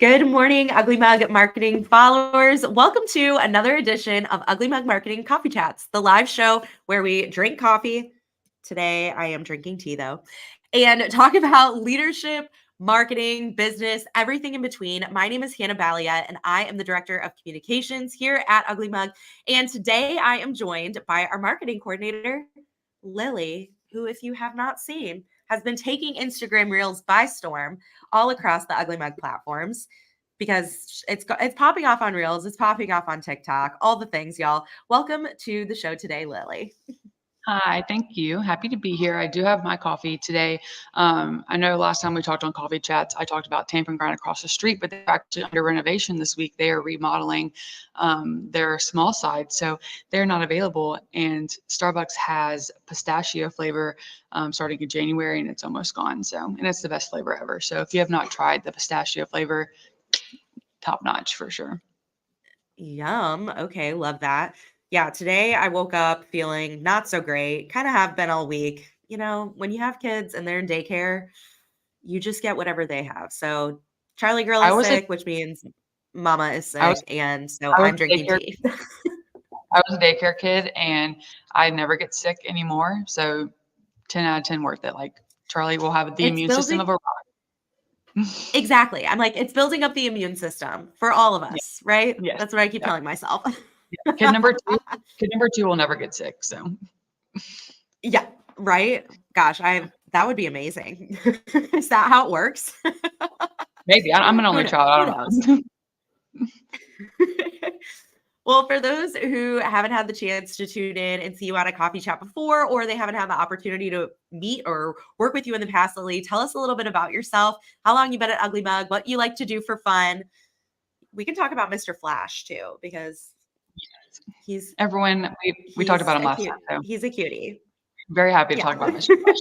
Good morning, Ugly Mug marketing followers. Welcome to another edition of Ugly Mug Marketing Coffee Chats, the live show where we drink coffee. Today, I am drinking tea though, and talk about leadership, marketing, business, everything in between. My name is Hannah Balliet, and I am the Director of Communications here at Ugly Mug. And today, I am joined by our marketing coordinator, Lily, who, if you have not seen, has been taking Instagram Reels by storm all across the Ugly Mug platforms because it's popping off on Reels, it's popping off on TikTok, all the things, y'all. Welcome to the show today, Lily. Hi, thank you. Happy to be here. I do have my coffee today. I know last time we talked on Coffee Chats, I talked about Tampa and Grind across the street, but they're actually under renovation this week. They are remodeling their small side, so they're not available. And Starbucks has pistachio flavor starting in January, and it's almost gone. And it's the best flavor ever. So if you have not tried the pistachio flavor, top notch for sure. Yum. Okay, love that. Yeah, today I woke up feeling not so great. Kind of have been all week. You know, when you have kids and they're in daycare, you just get whatever they have. So Charlie girl I is was a sick, which means mama is I was sick, and so I was I'm a drinking daycare tea. I was a daycare kid and I never get sick anymore. So 10 out of 10 worth it. Like Charlie will have the It's immune system of building a rock. exactly. I'm like, it's building up the immune system for all of Yeah. us, right? Yes. That's what I keep Yeah. telling myself. Yeah. Kid number two will never get sick. So Yeah, right? Gosh, that would be amazing. Is that how it works? maybe I'm an Who only knows? child. Who I knows? don't know. Well, for those who haven't had the chance to tune in and see you at a coffee chat before, or they haven't had the opportunity to meet or work with you in the past, Lily, tell us a little bit about yourself, how long you've been at Ugly Mug, what you like to do for fun. We can talk about Mr. Flash too, because he's Everyone, we talked he's about him a last cute time. So he's a cutie. very happy to Yeah. talk about Mr. Flash.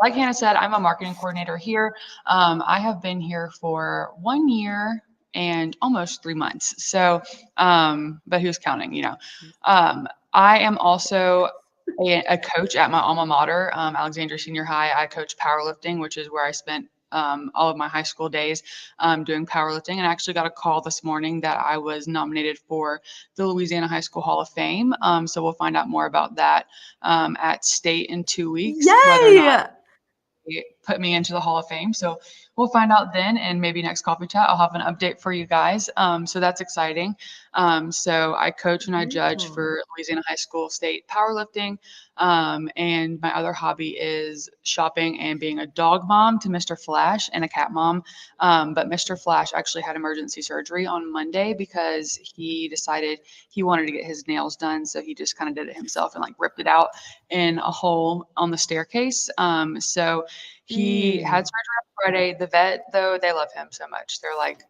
Like Hannah said, I'm a marketing coordinator here. I have been here for 1 year and almost 3 months. But who's counting, I am also a coach at my alma mater, Alexandria Senior High. I coach powerlifting, which is where I spent all of my high school days doing powerlifting. And I actually got a call this morning that I was nominated for the Louisiana High School Hall of Fame. So we'll find out more about that at state in 2 weeks, whether or not Yay! put me into the Hall of Fame. So we'll find out then, and maybe next coffee chat, I'll have an update for you guys. So that's exciting. So I coach and I Very judge cool. for Louisiana High School State powerlifting. And my other hobby is shopping and being a dog mom to Mr. Flash and a cat mom. But Mr. Flash actually had emergency surgery on Monday because he decided he wanted to get his nails done. So he just kind of did it himself and like ripped it out in a hole on the staircase. So he had Mm. surgery on Friday. The vet, though, they love him so much. They're like,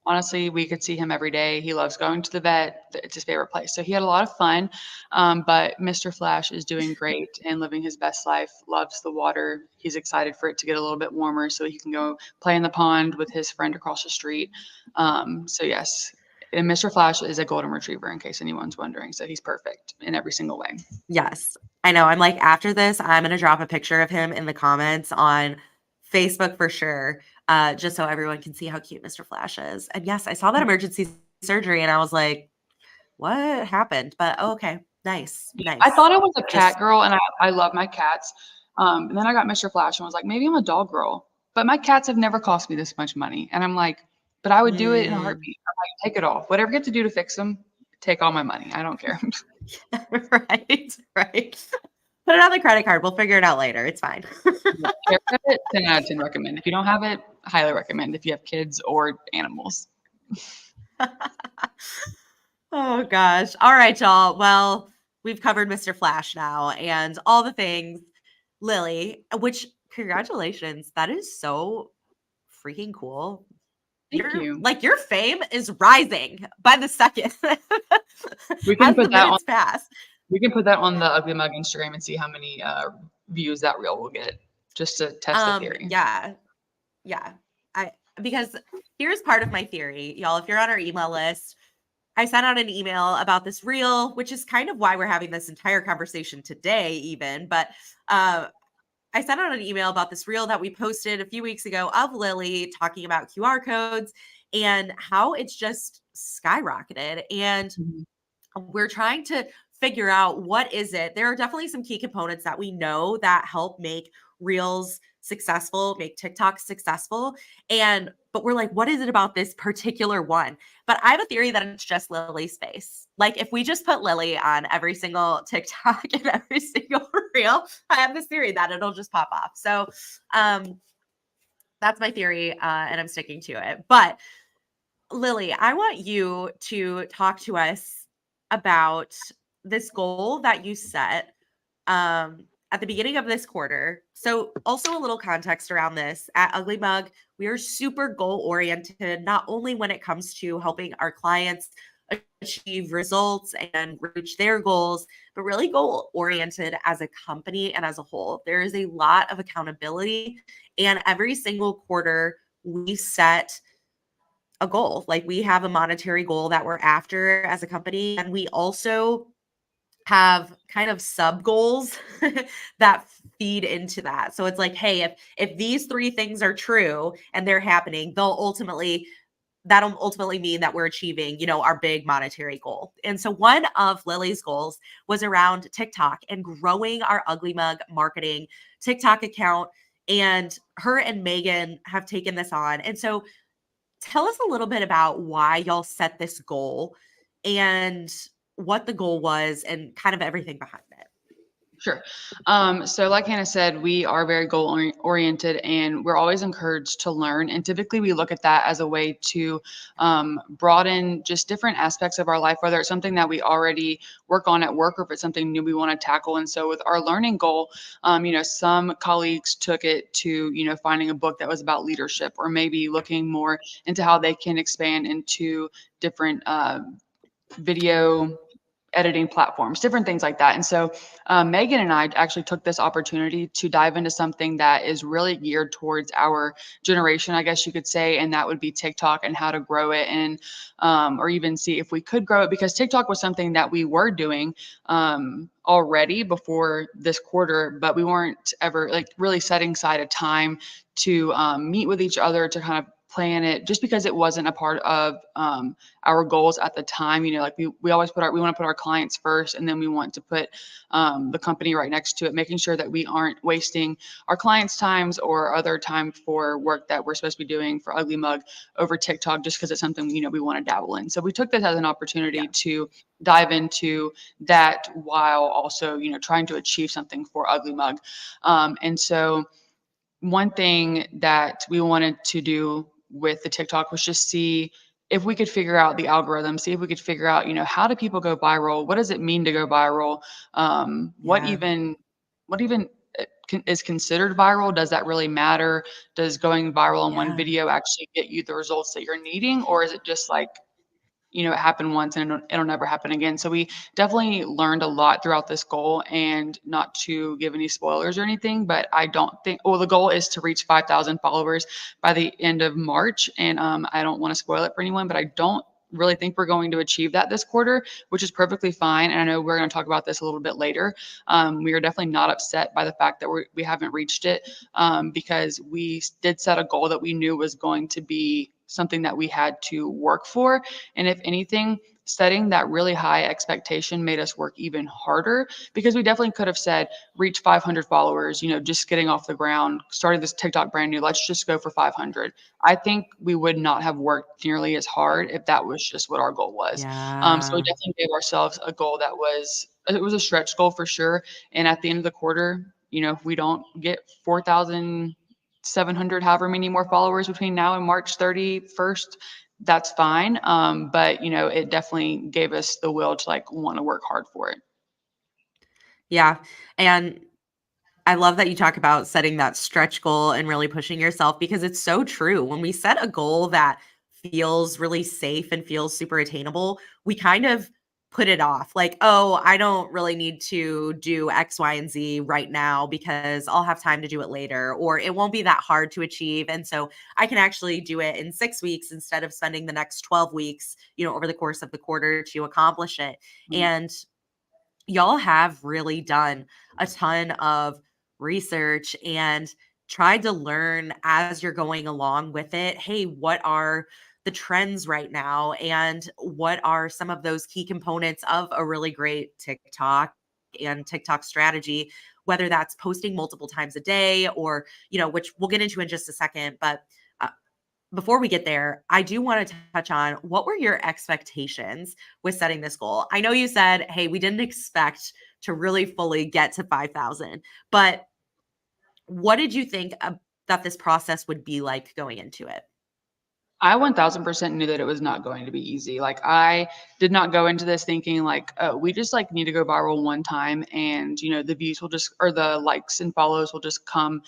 honestly, we could see him every day. He loves going to the vet. It's his favorite place. So he had a lot of fun. But Mr. Flash is doing great and living his best life, loves the water. He's excited for it to get a little bit warmer so he can go play in the pond with his friend across the street. So, yes. And Mr. Flash is a golden retriever, in case anyone's wondering. So he's perfect in every single way. Yes. I know. I'm like, after this, I'm going to drop a picture of him in the comments on Facebook for sure, just so everyone can see how cute Mr. Flash is. And yes, I saw that emergency surgery and I was like, what happened? But oh, okay. Nice. I Nice. thought I was a cat Just, girl, and I love my cats. And then I got Mr. Flash and was like, maybe I'm a dog girl. But my cats have never cost me this much money. And I'm like, but I would do it in a mm, heartbeat. I'm like, take it all. Whatever you have to do to fix them, take all my money. I don't care. right. Right. Put it on the credit card. We'll figure it out later. It's fine. Yeah, care of it, 10 out of 10 recommend. If you don't have it, highly recommend if you have kids or animals. Oh gosh. All right, y'all. Well, we've covered Mr. Flash now and all the things. Lily, which congratulations. That is so freaking cool. Thank you. Your fame is rising by the second We can as the put that on. minutes pass. We can put that on the Ugly Mug Instagram and see how many views that reel will get, just to test the theory. Yeah. Yeah. I because here's part of my theory, y'all. If you're on our email list, I sent out an email about this reel, which is kind of why we're having this entire conversation today, even. But I sent out an email about this reel that we posted a few weeks ago of Lily talking about QR codes and how it's just skyrocketed. And Mhm. we're trying to figure out what is it. There are definitely some key components that we know that help make reels successful, make TikTok successful. And but we're like, what is it about this particular one? But I have a theory that it's just Lily's face. Like if we just put Lily on every single TikTok and every single reel, I have this theory that it'll just pop off. So that's my theory, and I'm sticking to it. But Lily, I want you to talk to us about this goal that you set at the beginning of this quarter. So, also a little context around this at Ugly Mug, we are super goal oriented, not only when it comes to helping our clients achieve results and reach their goals, but really goal oriented as a company and as a whole. There is a lot of accountability, and every single quarter, we set a goal. Like we have a monetary goal that we're after as a company. And we also have kind of sub goals that feed into that. So it's like, hey, if these three things are true and they're happening, that'll ultimately mean that we're achieving, our big monetary goal. And so one of Lily's goals was around TikTok and growing our Ugly Mug marketing TikTok account. And her and Megan have taken this on. And so tell us a little bit about why y'all set this goal and what the goal was and kind of everything behind it. Sure. So like Hannah said, we are very oriented and we're always encouraged to learn. And typically we look at that as a way to broaden just different aspects of our life, whether it's something that we already work on at work or if it's something new we want to tackle. And so with our learning goal, some colleagues took it to, finding a book that was about leadership or maybe looking more into how they can expand into different video editing platforms, different things like that. And so Megan and I actually took this opportunity to dive into something that is really geared towards our generation, I guess you could say, and that would be TikTok and how to grow it and or even see if we could grow it because TikTok was something that we were doing already before this quarter, but we weren't ever like really setting aside a time to meet with each other to kind of plan it just because it wasn't a part of our goals at the time. Like we always we want to put our clients first and then we want to put the company right next to it, making sure that we aren't wasting our clients' times or other time for work that we're supposed to be doing for Ugly Mug over TikTok just because it's something, we want to dabble in. So we took this as an opportunity Yeah. to dive into that while also, trying to achieve something for Ugly Mug. And so one thing that we wanted to do with the TikTok was just see if we could figure out the algorithm, see if we could figure out, how do people go viral? What does it mean to go viral? What Yeah. even is considered viral? Does that really matter? Does going viral in one Yeah. video actually get you the results that you're needing, or is it just like it happened once and it'll never happen again. So we definitely learned a lot throughout this goal and not to give any spoilers or anything, but I don't think, well, the goal is to reach 5,000 followers by the end of March. And I don't want to spoil it for anyone, but I don't really think we're going to achieve that this quarter, which is perfectly fine. And I know we're going to talk about this a little bit later. We are definitely not upset by the fact that we haven't reached it because we did set a goal that we knew was going to be something that we had to work for. And if anything, setting that really high expectation made us work even harder because we definitely could have said, reach 500 followers, just getting off the ground, started this TikTok brand new, let's just go for 500. I think we would not have worked nearly as hard if that was just what our goal was. So we Yeah. definitely gave ourselves a goal it was a stretch goal for sure. And at the end of the quarter, if we don't get 4,700, however many more followers between now and March 31st, that's fine. But it definitely gave us the will to like want to work hard for it. Yeah. And I love that you talk about setting that stretch goal and really pushing yourself because it's so true. When we set a goal that feels really safe and feels super attainable, we kind of put it off. Like, oh, I don't really need to do X, Y, and Z right now because I'll have time to do it later, or it won't be that hard to achieve. And so I can actually do it in 6 weeks instead of spending the next 12 weeks, over the course of the quarter to accomplish it. Mhm. And y'all have really done a ton of research and tried to learn as you're going along with it, hey, what are the trends right now? And what are some of those key components of a really great TikTok and TikTok strategy, whether that's posting multiple times a day or, which we'll get into in just a second. But uh, before we get there, I do want to touch on what were your expectations with setting this goal? I know you said, hey, we didn't expect to really fully get to 5,000, but what did you think that this process would be like going into it? I 1000% knew that it was not going to be easy. Like I did not go into this thinking like, oh, we just like need to go viral one time and, the views will just or the likes and follows will just come,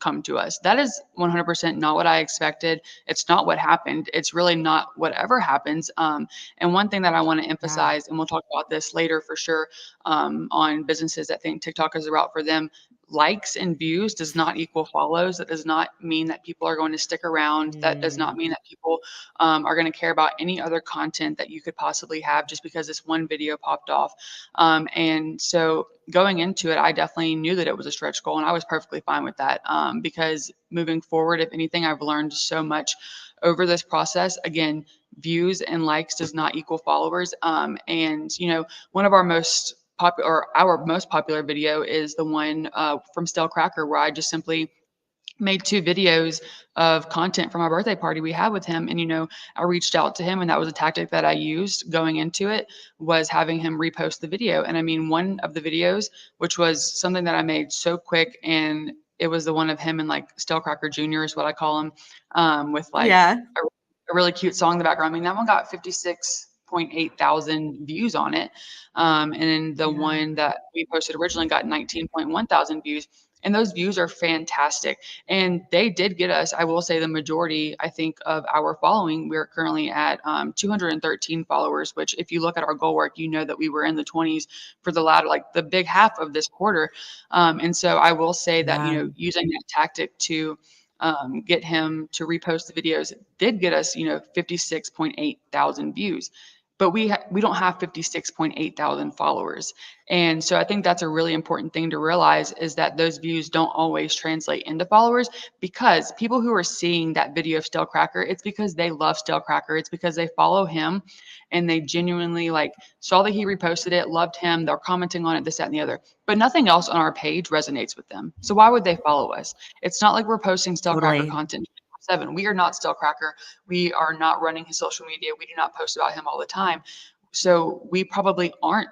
come to us. That is 100% not what I expected. It's not what happened. It's really not whatever happens. And one thing that I want to Yeah. emphasize, and we'll talk about this later for sure, on businesses that think TikTok is a route for them, likes and views does not equal follows. That does not mean that people are going to stick around. That does not Mm, mean that people are going to care about any other content that you could possibly have just because this one video popped off. And so going into it, I definitely knew that it was a stretch goal, and I was perfectly fine with that because moving forward, if anything, I've learned so much over this process. Again, views and likes does not equal followers. And one of our most popular or our most popular video is the one from Stale Cracker where I just simply made 2 videos of content from our birthday party we had with him. And, I reached out to him and that was a tactic that I used going into it was having him repost the video. And I mean, one of the videos, which was something that I made so quick and it was the one of him and like Stale Cracker Jr. is what I call him, with like yeah. a really cute song in the background. I mean, that one got 56.8 thousand views on it. And then the Yeah. one that we posted originally got 19.1 thousand views. And those views are fantastic. And they did get us, I will say, the majority, I think, of our following. We're currently at 213 followers, which, if you look at our goal work, you know that we were in the 20s for the latter, like the big half of this quarter. And so I will say that, Yeah. using that tactic to get him to repost the videos did get us, 56.8 thousand views. But we don't have 56.8 thousand followers. And so I think that's a really important thing to realize is that those views don't always translate into followers because people who are seeing that video of Stale Cracker, it's because they love Stale Cracker. It's because they follow him and they genuinely like saw that he reposted it, loved him, they're commenting on it, this, that, and the other. But nothing else on our page resonates with them. So why would they follow us? It's not like we're posting Stale Cracker Totally. content 7. We are not Stale Cracker. We are not running his social media. We do not post about him all the time. So we probably aren't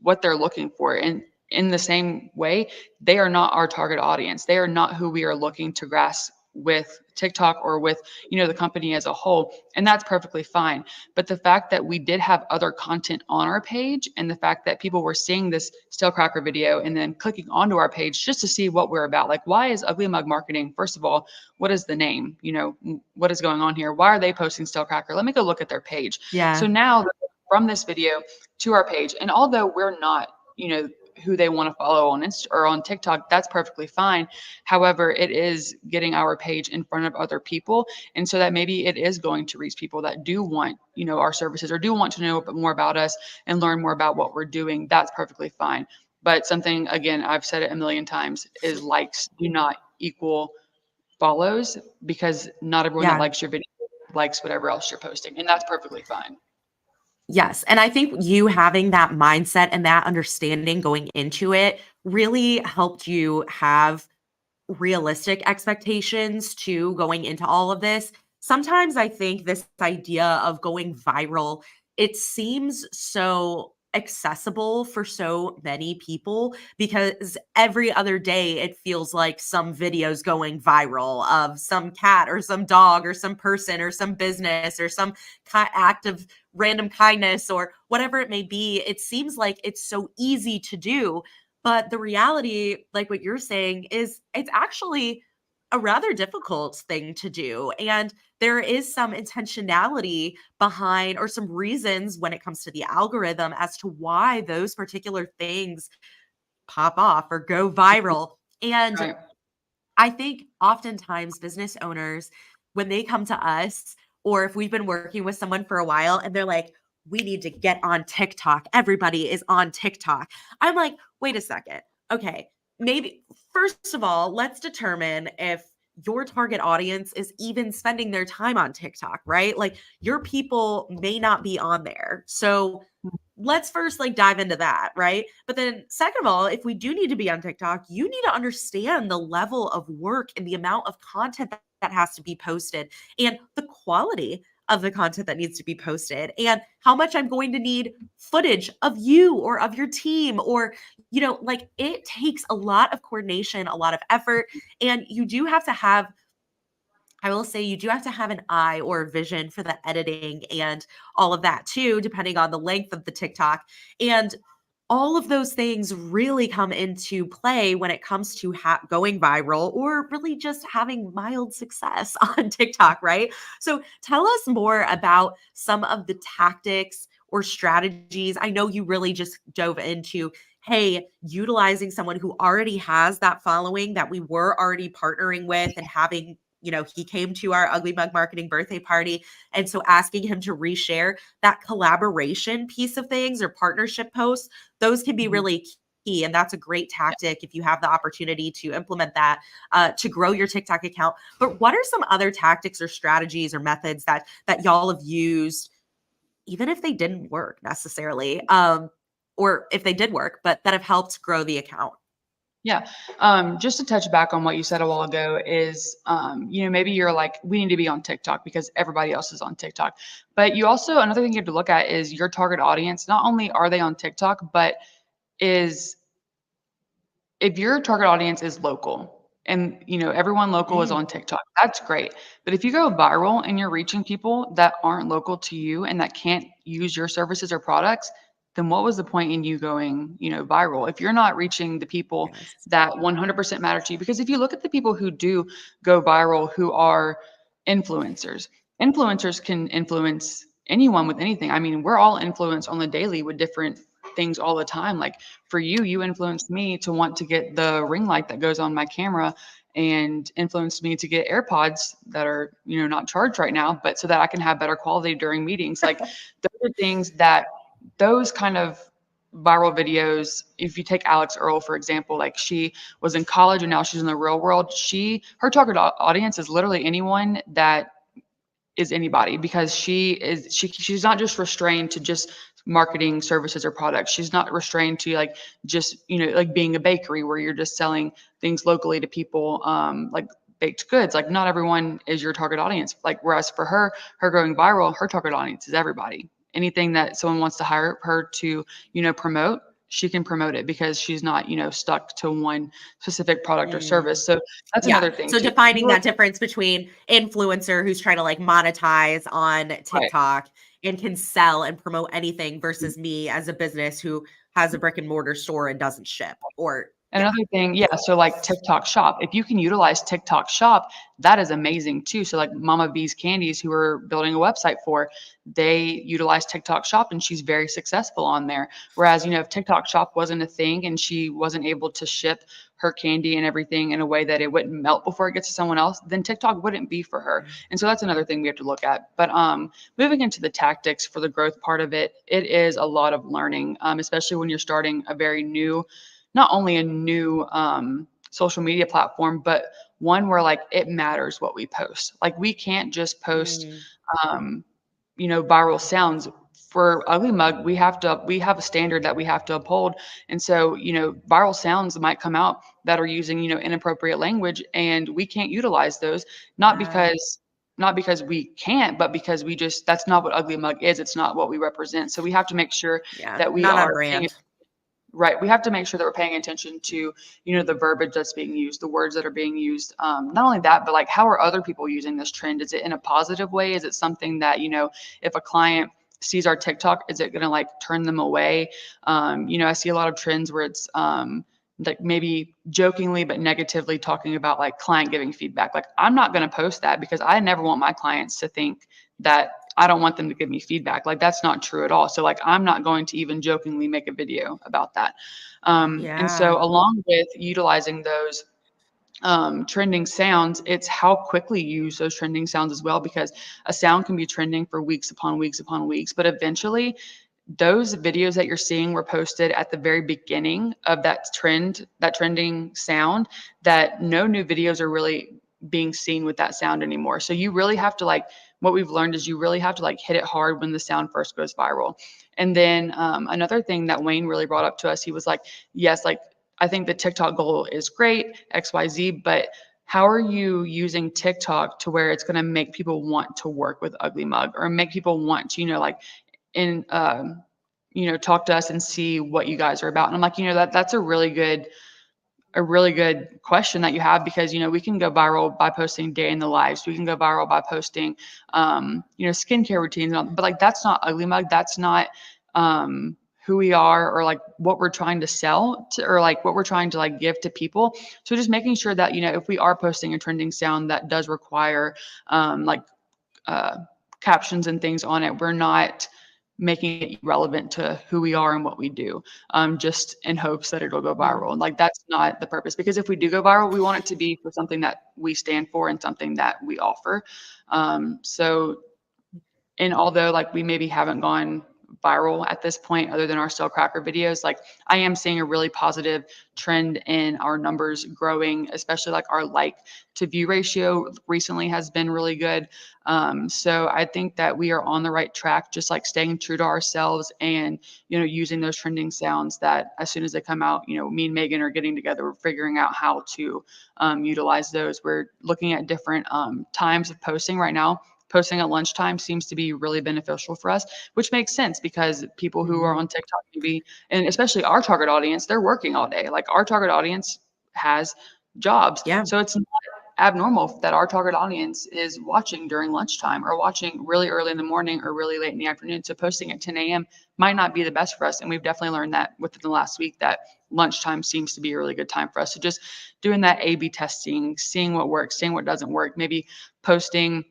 what they're looking for. And in the same way, they are not our target audience. They are not who we are looking to grasp with TikTok or with, the company as a whole. And that's perfectly fine. But the fact that we did have other content on our page and the fact that people were seeing this Stale Cracker video and then clicking onto our page just to see what we're about. Like, why is Ugly Mug Marketing? First of all, what is the name? What is going on here? Why are they posting Stale Cracker? Let me go look at their page. So Yeah. now from this video to our page, and although we're not, who they want to follow on Insta or on TikTok, that's perfectly fine. However, it is getting our page in front of other people. And so that maybe it is going to reach people that do want, our services or do want to know more about us and learn more about what we're doing. That's perfectly fine. But something, again, I've said it a million times, is likes do not equal follows because not everyone that Yeah. likes your video likes whatever else you're posting. And that's perfectly fine. Yes. And I think you having that mindset and that understanding going into it really helped you have realistic expectations too going into all of this. Sometimes I think this idea of going viral, it seems so accessible for so many people because every other day it feels like some videos going viral of some cat or some dog or some person or some business or some act of random kindness or whatever it may be. It seems like it's so easy to do, but the reality, like what you're saying, is it's actually a rather difficult thing to do. And there is some intentionality behind or some reasons when it comes to the algorithm as to why those particular things pop off or go viral. And Right. I think oftentimes business owners, when they come to us, or if we've been working with someone for a while and they're like, we need to get on TikTok. Everybody is on TikTok. I'm like, wait a second. Okay. maybe first of all, let's determine if your target audience is even spending their time on TikTok, right? Like your people may not be on there. So let's first like dive into that, right? But then second of all, if we do need to be on TikTok, you need to understand the level of work and the amount of content that has to be posted and the quality of the content that needs to be posted and how much I'm going to need footage of you or of your team or like it takes a lot of coordination, a lot of effort, and you do have to have I will say you do have to have an eye or a vision for the editing and all of that too, depending on the length of the TikTok. And all of those things really come into play when it comes to going viral or really just having mild success on TikTok, right? So tell us more about some of the tactics or strategies. I know you really just dove into, hey, utilizing someone who already has that following that we were already partnering with and having he came to our Ugly Mug Marketing birthday party. And so asking him to reshare that collaboration piece of things or partnership posts, those can be Mhm. really key. And that's a great tactic if you have the opportunity to implement that to grow your TikTok account. But what are some other tactics or strategies or methods that y'all have used, even if they didn't work necessarily, or if they did work, but that have helped grow the account? Yeah. Just to touch back on what you said a while ago is, maybe you're like, we need to be on TikTok because everybody else is on TikTok. But you also, another thing you have to look at is your target audience. Not only are they on TikTok, but is if your target audience is local and everyone local is Mm, on TikTok, that's great. But if you go viral and you're reaching people that aren't local to you and that can't use your services or products, then what was the point in you going, viral? If you're not reaching the people yes. that 100% matter to you, because if you look at the people who do go viral who are influencers, influencers can influence anyone with anything. I mean, we're all influenced on the daily with different things all the time. Like for you, you influenced me to want to get the ring light that goes on my camera and influenced me to get AirPods that are, not charged right now, but so that I can have better quality during meetings. Like those are things that those kind of viral videos, if you take Alex Earl, for example, like she was in college and now she's in the real world. Her target audience is literally anyone that is anybody because she's not just restrained to just marketing services or products. She's not restrained to like just like being a bakery where you're just selling things locally to people, like baked goods. Like not everyone is your target audience. Like whereas for her going viral, her target audience is everybody. Anything that someone wants to hire her to promote, she can promote it because she's not stuck to one specific product or Mm. service. So that's Yeah. another thing So too. defining that difference between influencer who's trying to like monetize on Right. TikTok and can sell and promote anything versus me as a business who has a brick and mortar store and doesn't ship or yeah. Another thing, yeah, so like TikTok Shop. If you can utilize TikTok Shop, that is amazing too. So like Mama B's Candies, who we're building a website for, they utilize TikTok Shop and she's very successful on there. Whereas, if TikTok Shop wasn't a thing and she wasn't able to ship her candy and everything in a way that it wouldn't melt before it gets to someone else, then TikTok wouldn't be for her. And so that's another thing we have to look at. But moving into the tactics for the growth part of it, it is a lot of learning, especially when you're starting a very new, not only a new social media platform, but one where like it matters what we post. Like we can't just post, Mm, um, viral sounds. For Ugly Mug, we have a standard that we have to uphold. And so, viral sounds might come out that are using, inappropriate language and we can't utilize those, not yeah. because not because we can't, but because we just that's not what Ugly Mug is. It's not what we represent. So we have to make sure Yeah. that we Not on are paying. brand. Right. We have to make sure that we're paying attention to, the verbiage that's being used, the words that are being used. Not only that, but like, how are other people using this trend? Is it in a positive way? Is it something that, if a client sees our TikTok, is it going to like turn them away? I see a lot of trends where it's, like maybe jokingly but negatively talking about like client giving feedback. Like I'm not going to post that because I never want my clients to think that I don't want them to give me feedback. Like that's not true at all. So like I'm not going to even jokingly make a video about that. And Yeah. so along with utilizing those trending sounds, it's how quickly you use those trending sounds as well, because a sound can be trending for weeks upon weeks upon weeks, but eventually those videos that you're seeing were posted at the very beginning of that trending sound, that no new videos are really being seen with that sound anymore. So you really have to like, what we've learned is you really have to like hit it hard when the sound first goes viral. And then another thing that Wayne really brought up to us, he was like, yes, like I think the TikTok goal is great, XYZ, but how are you using TikTok to where it's going to make people want to work with Ugly Mug, or make people want to, like in, talk to us and see what you guys are about? And I'm like, that's a really good question that you have, because we can go viral by posting day in the lives. We can go viral by posting skincare routines, but like that's not Ugly Mug. That's not who we are, or like what we're trying to sell to, or like what we're trying to like give to people. So just making sure that if we are posting a trending sound that does require like uh, captions and things on it, we're not making it relevant to who we are and what we do, just in hopes that it'll go viral. And like that's not the purpose, because if we do go viral, we want it to be for something that we stand for and something that we offer. So, and although like we maybe haven't gone viral at this point other than our stale cracker videos, like I am seeing a really positive trend in our numbers growing, especially like our like to view ratio recently has been really good. So I think that we are on the right track, just like staying true to ourselves and using those trending sounds that as soon as they come out, me and Megan are getting together, we're figuring out how to utilize those. We're looking at different times of posting right now. Posting at lunchtime seems to be really beneficial for us, which makes sense because people who are on TikTok maybe, and especially our target audience, they're working all day. Like our target audience has jobs. Yeah. So it's not abnormal that our target audience is watching during lunchtime or watching really early in the morning or really late in the afternoon. So posting at 10 a.m. might not be the best for us. And we've definitely learned that within the last week, that lunchtime seems to be a really good time for us. So just doing that A/B testing, seeing what works, seeing what doesn't work, maybe posting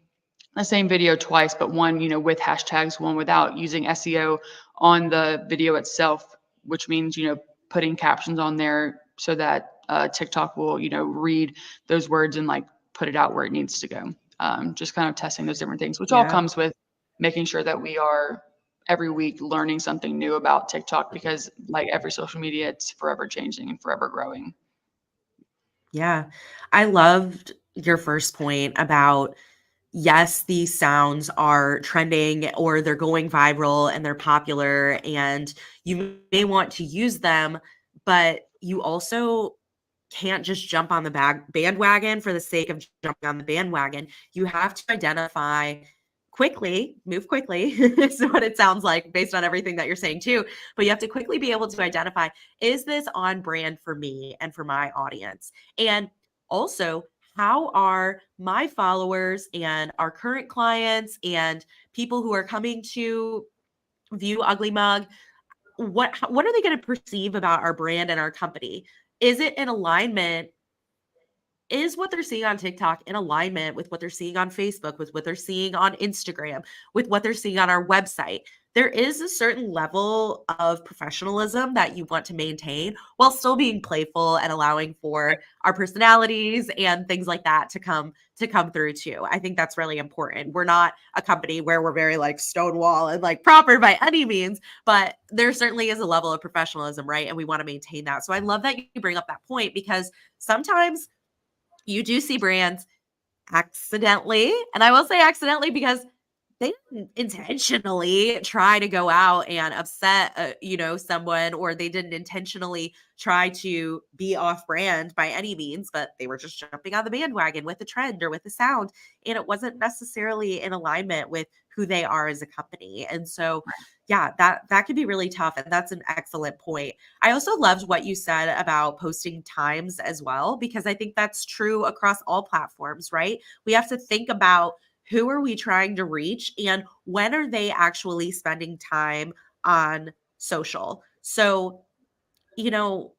the same video twice, but one, with hashtags, one without, using SEO on the video itself, which means, putting captions on there so that TikTok will, read those words and like put it out where it needs to go. Just kind of testing those different things, which all Yeah. comes with making sure that we are every week learning something new about TikTok, because like every social media, it's forever changing and forever growing. Yeah. I loved your first point about, yes, these sounds are trending or they're going viral and they're popular and you may want to use them, but you also can't just jump on the bandwagon for the sake of jumping on the bandwagon. You have to identify quickly, move quickly is what it sounds like based on everything that you're saying too. But you have to quickly be able to identify, is this on brand for me and for my audience? And also, how are my followers and our current clients and people who are coming to view Ugly Mug, what are they going to perceive about our brand and our company? Is it in alignment? Is what they're seeing on TikTok in alignment with what they're seeing on Facebook, with what they're seeing on Instagram, with what they're seeing on our website? There is a certain level of professionalism that you want to maintain while still being playful and allowing for our personalities and things like that to come through too. I think that's really important. We're not a company where we're very like stonewall and like proper by any means, but there certainly is a level of professionalism, right? And we want to maintain that. So I love that you bring up that point, because sometimes you do see brands accidentally, and I will say accidentally because they didn't intentionally try to go out and upset, someone, or they didn't intentionally try to be off brand by any means, but they were just jumping on the bandwagon with the trend or with the sound, and it wasn't necessarily in alignment with who they are as a company. And so, yeah, that could be really tough, and that's an excellent point. I also loved what you said about posting times as well, because I think that's true across all platforms, right? We have to think about, who are we trying to reach and when are they actually spending time on social? So, you know,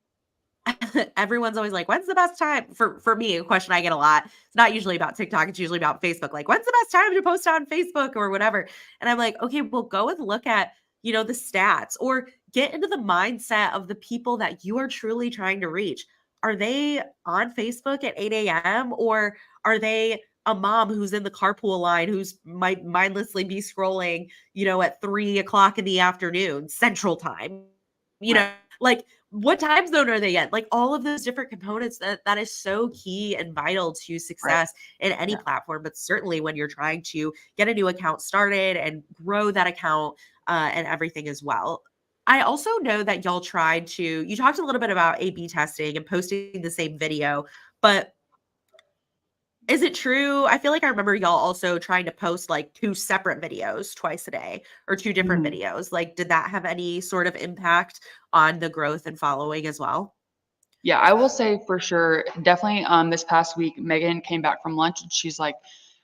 everyone's always like, when's the best time? For me, a question I get a lot. It's not usually about TikTok, it's usually about Facebook. Like, when's the best time to post on Facebook or whatever? And I'm like, okay, well, go and look at, the stats, or get into the mindset of the people that you are truly trying to reach. Are they on Facebook at 8 a.m. or are they a mom who's in the carpool line who's might mindlessly be scrolling, at 3 o'clock in the afternoon, Central Time. You Right. know, like what time zone are they in? Like all of those different components that is so key and vital to Right. success in any Yeah. platform, but certainly when you're trying to get a new account started and grow that account and everything as well. I also know that y'all tried to, you talked a little bit about A/B testing and posting the same video, but is it true? I feel like I remember y'all also trying to post like two separate videos twice a day or two different Mhm. videos. Like, did that have any sort of impact on the growth and following as well? Yeah, I will say for sure, definitely, this past week, Megan came back from lunch and she's like,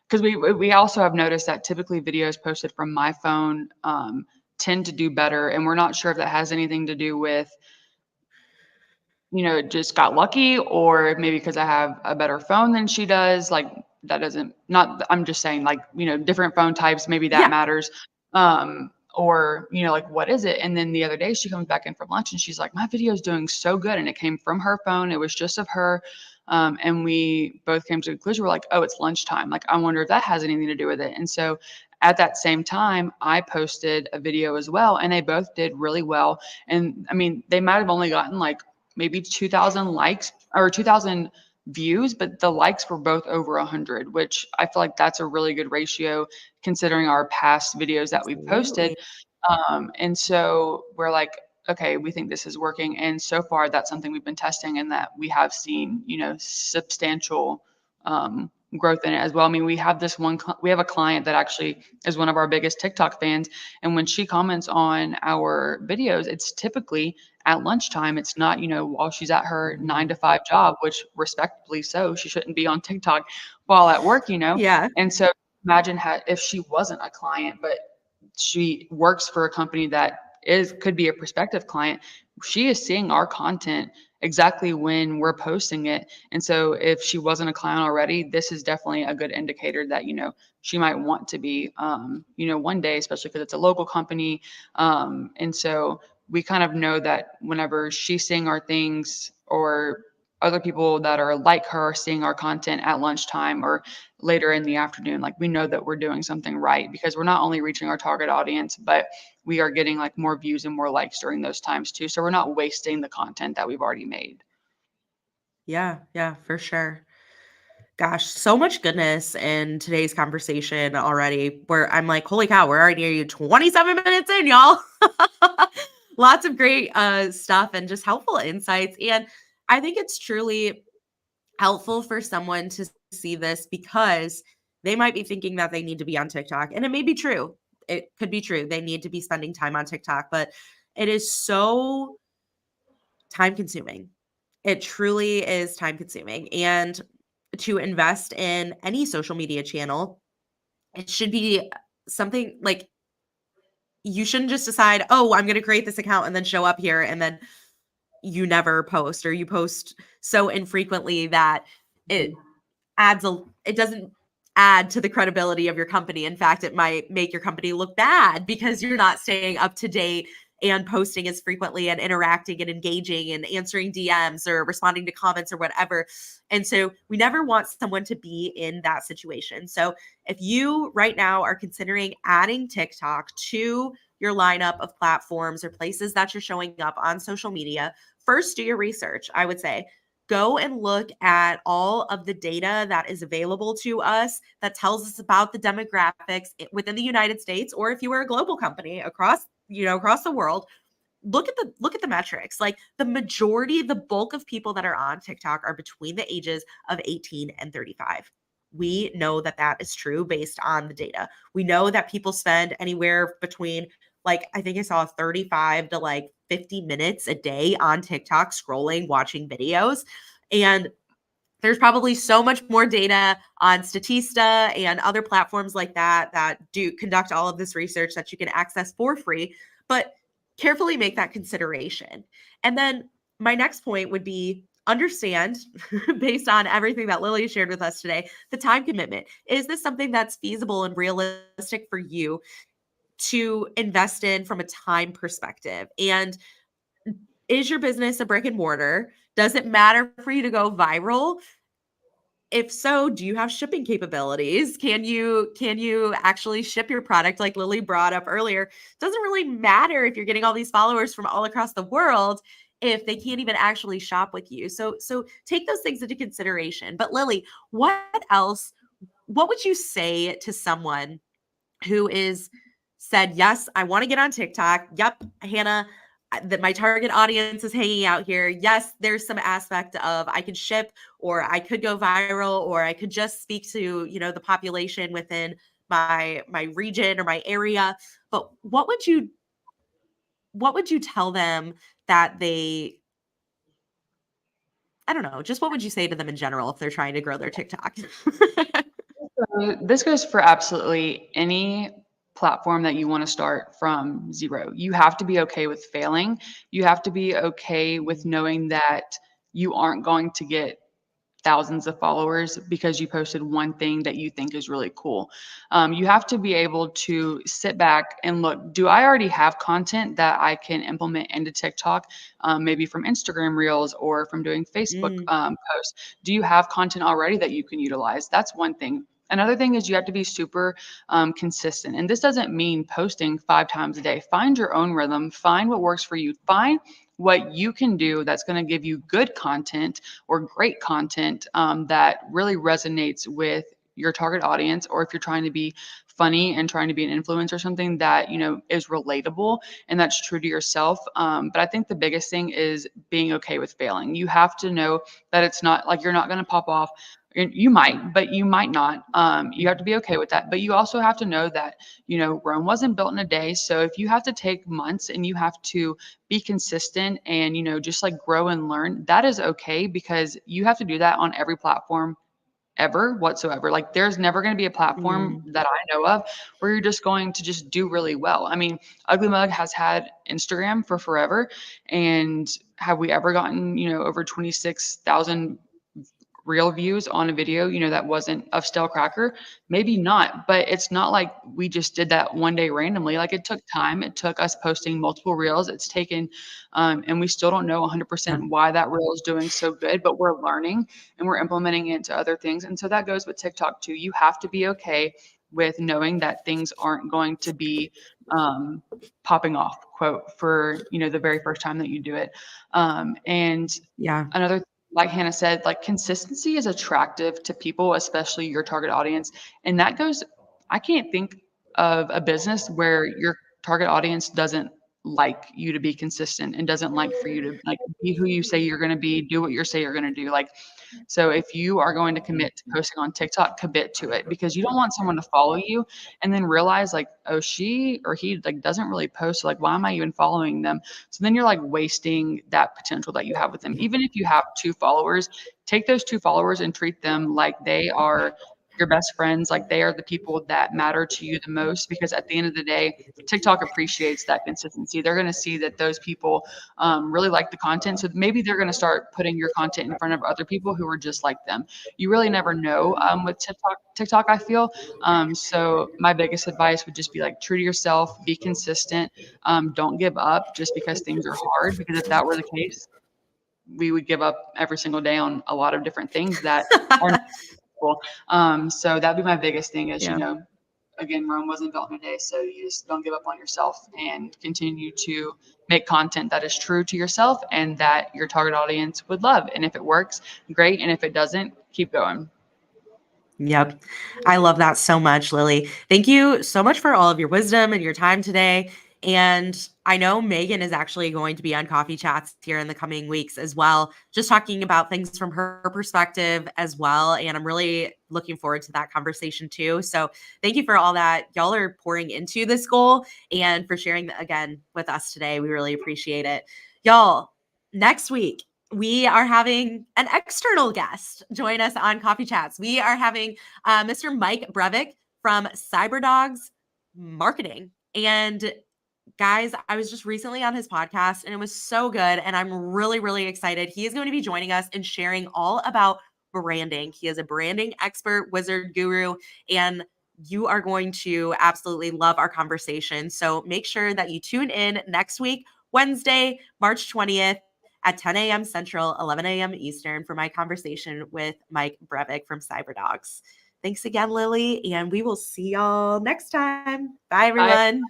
because we also have noticed that typically videos posted from my phone, tend to do better, and we're not sure if that has anything to do with, just got lucky or maybe because I have a better phone than she does, like, that doesn't not I'm just saying, like, different phone types, maybe that Yeah. matters, or, like, what is it? And then the other day, she comes back in from lunch, and she's like, "My video is doing so good," and it came from her phone, it was just of her, and we both came to the conclusion, we're like, "Oh, it's lunchtime, like, I wonder if that has anything to do with it," and so, at that same time, I posted a video as well, and they both did really well, and, I mean, they might have only gotten, like, maybe 2,000 likes or 2,000 views, but the likes were both over 100, which I feel like that's a really good ratio considering our past videos that we've posted. Absolutely. And so we're like, okay, we think this is working. And so far, that's something we've been testing and that we have seen, substantial growth in it as well. I mean, we have we have a client that actually is one of our biggest TikTok fans. And when she comments on our videos, it's typically at lunchtime. It's not, while she's at her nine Mhm. to five job, which respectably so, she shouldn't be on TikTok while at work. Yeah. And so imagine if she wasn't a client, but she works for a company that could be a prospective client. She is seeing our content exactly when we're posting it. And so if she wasn't a client already, this is definitely a good indicator that, she might want to be, one day, especially because it's a local company. And so we kind of know that whenever she's seeing our things or other people that are like her are seeing our content at lunchtime or later in the afternoon, like we know that we're doing something right because we're not only reaching our target audience, but we are getting like more views and more likes during those times too. So we're not wasting the content that we've already made. Yeah. Yeah, for sure. Gosh, so much goodness in today's conversation already where I'm like, holy cow, we're already nearly 27 minutes in, y'all. Lots of great stuff and just helpful insights. And I think it's truly helpful for someone to see this because they might be thinking that they need to be on TikTok. And it may be true. It could be true. They need to be spending time on TikTok, but it is so time consuming. It truly is time consuming. And to invest in any social media channel, it should be something like you shouldn't just decide, oh, I'm going to create this account and then show up here and then you never post or you post so infrequently that it it doesn't add to the credibility of your company. In fact, it might make your company look bad because you're not staying up to date and posting as frequently and interacting and engaging and answering DMs or responding to comments or whatever. And so we never want someone to be in that situation. So if you right now are considering adding TikTok to your lineup of platforms or places that you're showing up on social media, first do your research, I would say go and look at all of the data that is available to us that tells us about the demographics within the United States, or if you were a global company across the world. Look at the metrics. Like the majority, the bulk of people that are on TikTok are between the ages of 18 and 35. We know that that is true based on the data. We know that people spend anywhere between, like, I think I saw 35 to like 50 minutes a day on TikTok scrolling, watching videos. And there's probably so much more data on Statista and other platforms like that that do conduct all of this research that you can access for free, but carefully make that consideration. And then my next point would be understand, based on everything that Lily shared with us today, the time commitment. Is this something that's feasible and realistic for you to invest in from a time perspective? And is your business a brick and mortar? Does it matter for you to go viral? if so, do you have shipping capabilities? Can you actually ship your product like Lily brought up earlier? It doesn't really matter if you're getting all these followers from all across the world if they can't even actually shop with you. So take those things into consideration. But Lily, what else? What would you say to someone who is said, yes, I want to get on TikTok. Yep, Hannah, that my target audience is hanging out here. Yes, there's some aspect of I could ship or I could go viral or I could just speak to, the population within my region or my area. But what would you tell them that they I don't know, just what would you say to them in general if they're trying to grow their TikTok? So this goes for absolutely any platform that you want to start from zero. You have to be okay with failing. You have to be okay with knowing that you aren't going to get thousands of followers because you posted one thing that you think is really cool. You have to be able to sit back and look, do I already have content that I can implement into TikTok, maybe from Instagram Reels or from doing Facebook Mm, posts? Do you have content already that you can utilize? That's one thing. Another thing is you have to be super consistent. And this doesn't mean posting 5 times a day. Find your own rhythm, find what works for you, find what you can do that's going to give you good content or great content that really resonates with your target audience, or if you're trying to be funny and trying to be an influencer or something that is relatable and that's true to yourself. But I think the biggest thing is being okay with failing. You have to know that it's not like you're not going to pop off. You might, but you might not. You have to be okay with that. But you also have to know that Rome wasn't built in a day. So if you have to take months and you have to be consistent and just like grow and learn, that is okay, because you have to do that on every platform ever whatsoever. Like there's never going to be a platform mm, that I know of where you're just going to just do really well. I mean, Ugly Mug has had Instagram for forever, and have we ever gotten over 26,000 real views on a video, that wasn't of Stale Cracker? Maybe not, but it's not like we just did that one day randomly. Like it took time. It took us posting multiple reels. It's taken, and we still don't know yeah. 100% why that reel is doing so good, but we're learning and we're implementing it into other things. And so that goes with TikTok too. You have to be okay with knowing that things aren't going to be um, popping off, quote, for the very first time that you do it. And Yeah. another, like Hannah said, like consistency is attractive to people, especially your target audience. And that goes, I can't think of a business where your target audience doesn't like you to be consistent and doesn't like for you to like be who you say you're going to be, do what you say you're going to do. Like, so if you are going to commit to posting on TikTok, commit to it, because you don't want someone to follow you and then realize like, oh, she or he like doesn't really post. So like, why am I even following them? So then you're like wasting that potential that you have with them. Even if you have 2 followers, take those 2 followers and treat them like they are your best friends, like they are the people that matter to you the most, because at the end of the day, TikTok appreciates that consistency. They're going to see that those people really like the content. So maybe they're going to start putting your content in front of other people who are just like them. You really never know with TikTok, I feel. So my biggest advice would just be like true to yourself, be consistent, don't give up just because things are hard. Because if that were the case, we would give up every single day on a lot of different things that are not cool. So that'd be my biggest thing is, Yeah. again, Rome wasn't built in a day. So you just don't give up on yourself and continue to make content that is true to yourself and that your target audience would love. And if it works, great. And if it doesn't, keep going. Yep. I love that so much, Lily. Thank you so much for all of your wisdom and your time today. And I know Megan is actually going to be on Coffee Chats here in the coming weeks as well, just talking about things from her perspective as well. And I'm really looking forward to that conversation too. So thank you for all that y'all are pouring into this goal and for sharing that again with us today. We really appreciate it. Y'all, next week, we are having an external guest join us on Coffee Chats. We are having Mr. Mike Brevik from Cyberdogs Marketing. And guys, I was just recently on his podcast and it was so good. And I'm really, really excited. He is going to be joining us and sharing all about branding. He is a branding expert, wizard, guru, and you are going to absolutely love our conversation. So make sure that you tune in next week, Wednesday, March 20th at 10 a.m. Central, 11 a.m. Eastern for my conversation with Mike Brevik from CyberDogs. Thanks again, Lily, and we will see y'all next time. Bye, everyone.